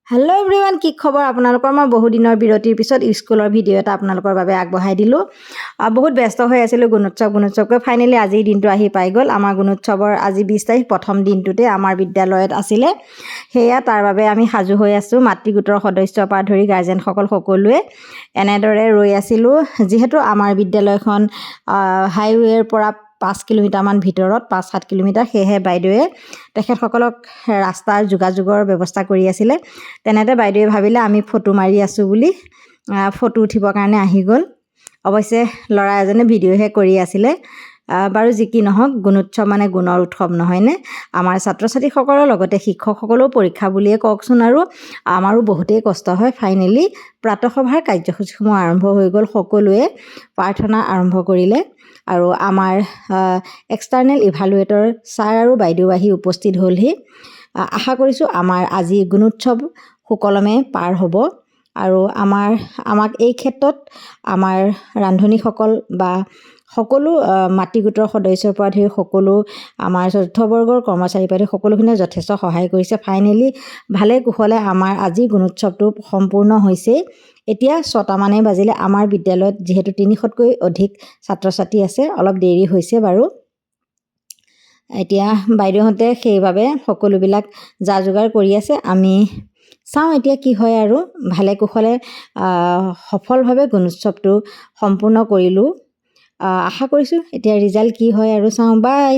Hello' everyone, কি খবৰ আপোনালোকৰ? মই বহু দিনৰ বিৰতিৰ পিছত স্কুলৰ ভিডিঅ' এটা আপোনালোকৰ বাবে আগবঢ়াই দিলোঁ। বহুত ব্যস্ত হৈ আছিলোঁ গুণোৎসৱকৈ ফাইনেলি আজিৰ দিনটো আহি পাই গ'ল। আমাৰ গুণোৎসৱৰ আজি 20 তাৰিখ, প্ৰথম দিনটোতে আমাৰ বিদ্যালয়ত আছিলে। সেয়া তাৰ বাবে আমি সাজু হৈ আছোঁ। মাতৃ গোটৰ সদস্যৰ পৰা ধৰি গাৰ্জেনসকল সকলোৱে এনেদৰে ৰৈ আছিলোঁ। যিহেতু আমাৰ বিদ্যালয়খন হাইৱেৰ পৰা 5 কিলোমিটাৰমান ভিতৰত, 5-7 কিলোমিটাৰ, সেয়েহে বাইদেৱে তেখেতসকলক ৰাস্তাৰ যোগাযোগৰ ব্যৱস্থা কৰি আছিলে। তেনেতে বাইদেৱে ভাবিলে আমি ফটো মাৰি আছোঁ বুলি ফটো উঠিবৰ কাৰণে আহি গ'ল। অৱশ্যে ল'ৰা এজনে ভিডিঅ'হে কৰি আছিলে। বাৰু যি কি নহওক, গুণোৎসৱ মানে গুণৰ উৎসৱ নহয়নে? আমাৰ ছাত্ৰ ছাত্ৰীসকলৰ লগতে শিক্ষকসকলেও পৰীক্ষা বুলিয়ে কওকচোন, আৰু আমাৰো বহুতেই কষ্ট হয়। ফাইনেলি প্ৰাতঃসভাৰ কাৰ্যসূচীসমূহ আৰম্ভ হৈ গ'ল। সকলোৱে প্ৰাৰ্থনা আৰম্ভ কৰিলে আৰু আমাৰ এক্সটাৰ্নেল ইভালুৱেটৰ ছাৰ আৰু বাইদেউ আহি উপস্থিত হ'লহি। আশা কৰিছোঁ আমাৰ আজি গুণোৎসৱ সুকলমে পাৰ হ'ব আৰু আমাক এই ক্ষেত্ৰত আমাৰ ৰান্ধনীসকল বা সকলো মাতৃ গোটৰ সদস্যৰ পৰা ধৰি সকলো আমাৰ চতুৰ্থ বৰ্গৰ কৰ্মচাৰী পাতি সকলোখিনিয়ে যথেষ্ট সহায় কৰিছে। ফাইনেলি ভালে কুশলে আমাৰ আজি গুণোৎসৱটো সম্পূৰ্ণ হৈছেই। এতিয়া 6টামানেই বাজিলে। আমাৰ বিদ্যালয়ত যিহেতু 300তকৈ অধিক ছাত্ৰ ছাত্ৰী আছে, অলপ দেৰি হৈছে বাৰু। এতিয়া বাইদেউহঁতে সেইবাবে সকলোবিলাক যা যোগাৰ কৰি আছে। আমি চাওঁ এতিয়া কি হয় আৰু। ভালে কুশলে সফলভাৱে গুণোৎসৱটো সম্পূৰ্ণ কৰিলোঁ। আশা কৰিছোঁ এতিয়া ৰিজাল্ট কি হয় আৰু চাওঁ। বাই।